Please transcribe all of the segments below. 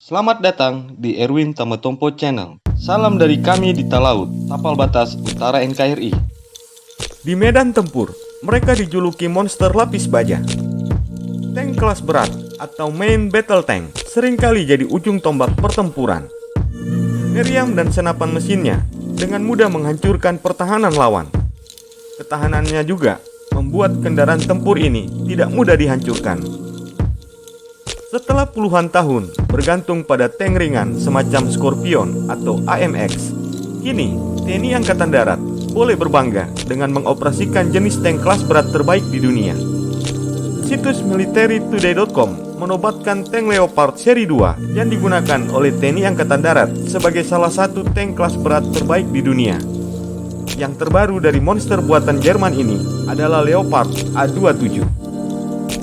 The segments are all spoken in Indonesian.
Selamat datang di Erwin Tametompo Channel. Salam dari kami di Talaut, Tapal Batas Utara NKRI. Di medan tempur, mereka dijuluki monster lapis baja. Tank kelas berat atau main battle tank seringkali jadi ujung tombak pertempuran. Meriam dan senapan mesinnya dengan mudah menghancurkan pertahanan lawan. Ketahanannya juga membuat kendaraan tempur ini tidak mudah dihancurkan. Setelah puluhan tahun bergantung pada tank ringan semacam Scorpion atau AMX, kini TNI Angkatan Darat boleh berbangga dengan mengoperasikan jenis tank kelas berat terbaik di dunia. Situs militarytoday.com menobatkan tank Leopard seri 2 yang digunakan oleh TNI Angkatan Darat sebagai salah satu tank kelas berat terbaik di dunia. Yang terbaru dari monster buatan Jerman ini adalah Leopard A27.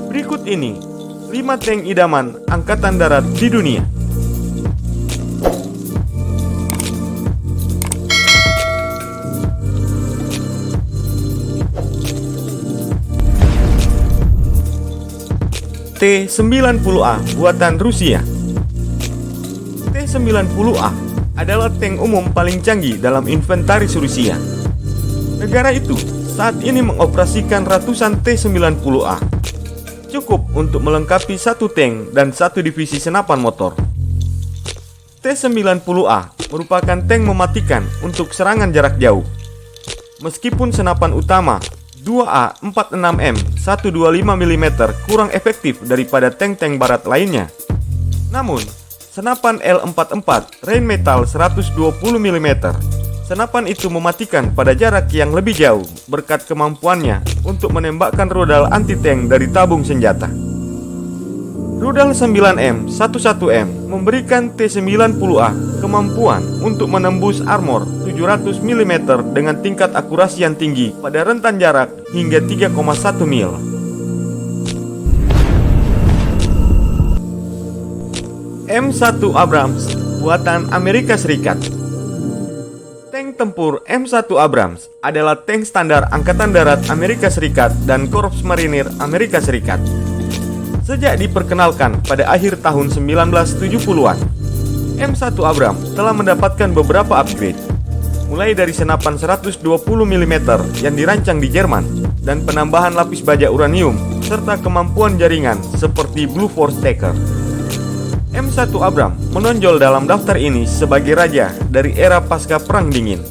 Berikut ini 5 tank idaman Angkatan Darat di dunia. T-90A buatan Rusia. T-90A adalah tank umum paling canggih dalam inventaris Rusia. Negara itu saat ini mengoperasikan ratusan T-90A. Cukup untuk melengkapi satu tank dan satu divisi senapan motor. T-90A merupakan tank mematikan untuk serangan jarak jauh. Meskipun senapan utama 2A46M 125 mm kurang efektif daripada tank-tank barat lainnya, namun senapan L44 Rheinmetall 120 mm senapan itu mematikan pada jarak yang lebih jauh berkat kemampuannya untuk menembakkan rudal anti-tank dari tabung senjata. Rudal 9M 11M memberikan T-90A kemampuan untuk menembus armor 700 mm dengan tingkat akurasi yang tinggi pada rentan jarak hingga 3,1 mil. M1 Abrams buatan Amerika Serikat. Tank tempur M1 Abrams adalah tank standar Angkatan Darat Amerika Serikat dan Korps Marinir Amerika Serikat. Sejak diperkenalkan pada akhir tahun 1970-an, M1 Abrams telah mendapatkan beberapa upgrade, mulai dari senapan 120 mm yang dirancang di Jerman dan penambahan lapis baja uranium serta kemampuan jaringan seperti Blue Force Taker. M1 Abrams menonjol dalam daftar ini sebagai raja dari era pasca Perang Dingin.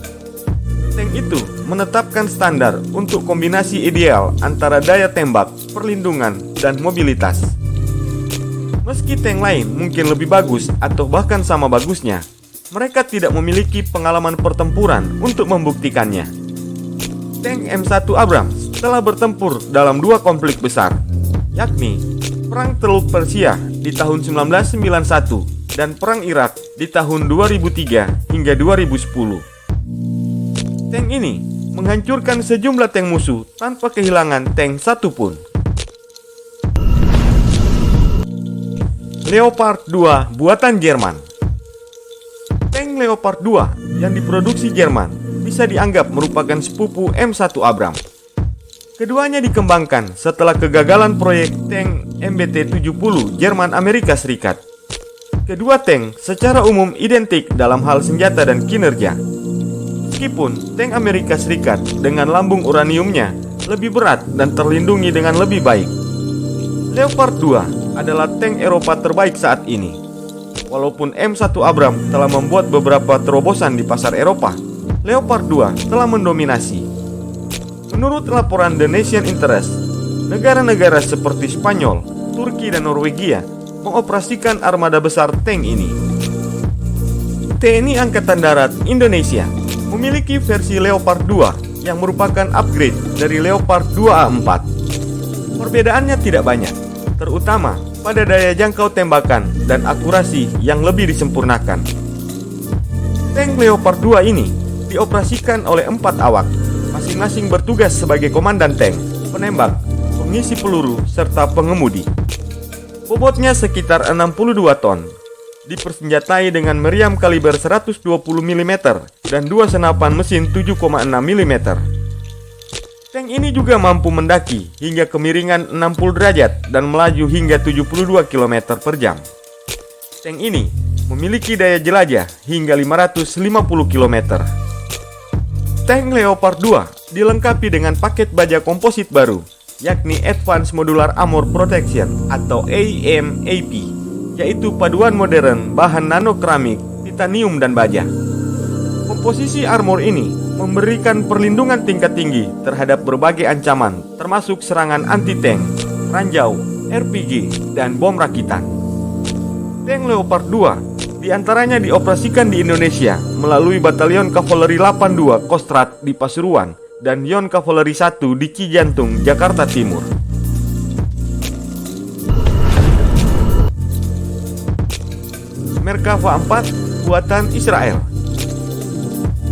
Tank itu menetapkan standar untuk kombinasi ideal antara daya tembak, perlindungan, dan mobilitas. Meski tank lain mungkin lebih bagus atau bahkan sama bagusnya, mereka tidak memiliki pengalaman pertempuran untuk membuktikannya. Tank M1 Abrams telah bertempur dalam 2 konflik besar, yakni Perang Teluk Persia di tahun 1991 dan Perang Irak di tahun 2003 hingga 2010. Tank ini menghancurkan sejumlah tank musuh tanpa kehilangan tank satu pun. Leopard 2 buatan Jerman. Tank Leopard 2 yang diproduksi Jerman bisa dianggap merupakan sepupu M1 Abrams. Keduanya dikembangkan setelah kegagalan proyek tank MBT-70 Jerman Amerika Serikat. Kedua tank secara umum identik dalam hal senjata dan kinerja. Meskipun tank Amerika Serikat dengan lambung uraniumnya lebih berat dan terlindungi dengan lebih baik. Leopard 2 adalah tank Eropa terbaik saat ini. Walaupun M1 Abrams telah membuat beberapa terobosan di pasar Eropa, Leopard 2 telah mendominasi. Menurut laporan The Nation Interest, negara-negara seperti Spanyol, Turki, dan Norwegia mengoperasikan armada besar tank ini. TNI Angkatan Darat Indonesia memiliki versi Leopard 2 yang merupakan upgrade dari Leopard 2A4. Perbedaannya tidak banyak, terutama pada daya jangkau tembakan dan akurasi yang lebih disempurnakan. Tank Leopard 2 ini dioperasikan oleh 4 awak, masing-masing bertugas sebagai komandan tank, penembak, pengisi peluru, serta pengemudi. Bobotnya sekitar 62 ton, dipersenjatai dengan meriam kaliber 120 mm dan 2 senapan mesin 7,6 mm. Tank ini juga mampu mendaki hingga kemiringan 60 derajat dan melaju hingga 72 km per jam. Tank ini memiliki daya jelajah hingga 550 km. Tank Leopard 2 dilengkapi dengan paket baja komposit baru, yakni Advanced Modular Armor Protection atau AMAP, yaitu paduan modern bahan nanokeramik, titanium, dan baja. Komposisi armor ini memberikan perlindungan tingkat tinggi terhadap berbagai ancaman, termasuk serangan anti-tank, ranjau, RPG, dan bom rakitan. Tank Leopard 2 diantaranya dioperasikan di Indonesia melalui Batalion Kavaleri 82 Kostrad di Pasuruan dan Yon Kavaleri 1 di Cijantung, Jakarta Timur. Merkava 4 buatan Israel.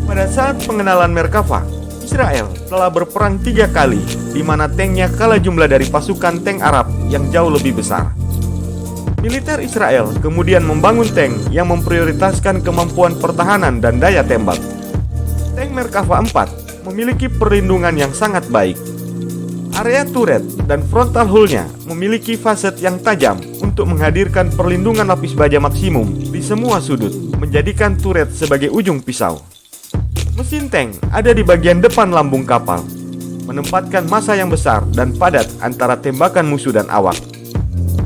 Pada saat pengenalan Merkava, Israel telah berperang 3 kali, di mana tanknya kalah jumlah dari pasukan tank Arab yang jauh lebih besar. Militer Israel kemudian membangun tank yang memprioritaskan kemampuan pertahanan dan daya tembak. Tank Merkava 4 memiliki perlindungan yang sangat baik. Area turret dan frontal hull-nya memiliki faset yang tajam untuk menghadirkan perlindungan lapis baja maksimum di semua sudut, menjadikan turret sebagai ujung pisau. Mesin tank ada di bagian depan lambung kapal, menempatkan massa yang besar dan padat antara tembakan musuh dan awak.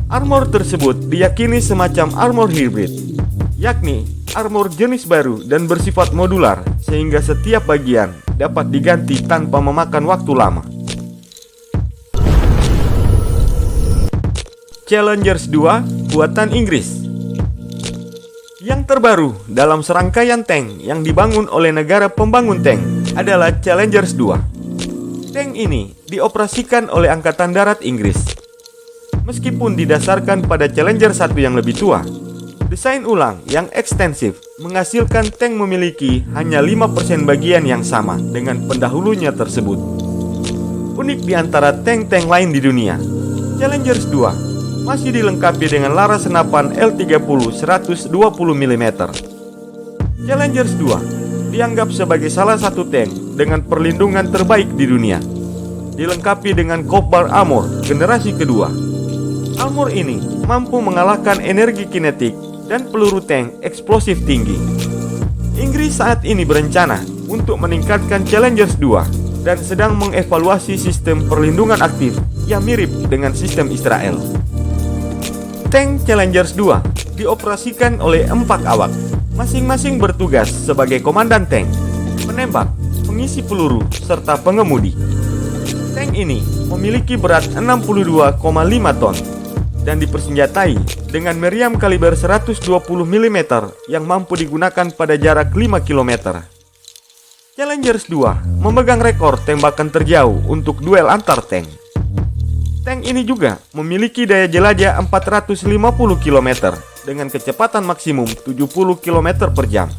Armor tersebut diyakini semacam armor hybrid, yakni armor jenis baru dan bersifat modular sehingga setiap bagian dapat diganti tanpa memakan waktu lama. Challengers 2 buatan Inggris. Yang terbaru dalam serangkaian tank yang dibangun oleh negara pembangun tank adalah Challengers 2. Tank ini dioperasikan oleh Angkatan Darat Inggris. Meskipun didasarkan pada Challenger 1 yang lebih tua, desain ulang yang ekstensif menghasilkan tank memiliki hanya 5% bagian yang sama dengan pendahulunya tersebut. Unik di antara tank-tank lain di dunia, Challengers 2 masih dilengkapi dengan laras senapan L30 120 mm. Challengers 2 dianggap sebagai salah satu tank dengan perlindungan terbaik di dunia. Dilengkapi dengan Copper Armor generasi kedua. Armor ini mampu mengalahkan energi kinetik dan peluru tank eksplosif tinggi. Inggris saat ini berencana untuk meningkatkan Challengers 2 dan sedang mengevaluasi sistem perlindungan aktif yang mirip dengan sistem Israel. Tank Challengers 2 dioperasikan oleh 4 awak, masing-masing bertugas sebagai komandan tank, penembak, pengisi peluru, serta pengemudi. Tank ini memiliki berat 62,5 ton dan dipersenjatai dengan meriam kaliber 120 mm yang mampu digunakan pada jarak 5 km. Challengers 2 memegang rekor tembakan terjauh untuk duel antar tank. Tank ini juga memiliki daya jelajah 450 km dengan kecepatan maksimum 70 km per jam.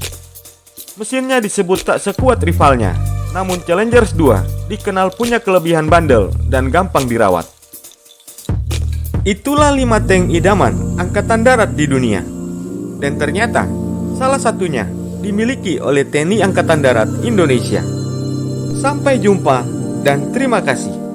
Mesinnya disebut tak sekuat rivalnya, namun Challengers 2 dikenal punya kelebihan bandel dan gampang dirawat. Itulah 5 tank idaman Angkatan Darat di dunia. Dan ternyata salah satunya dimiliki oleh TNI Angkatan Darat Indonesia. Sampai jumpa dan terima kasih.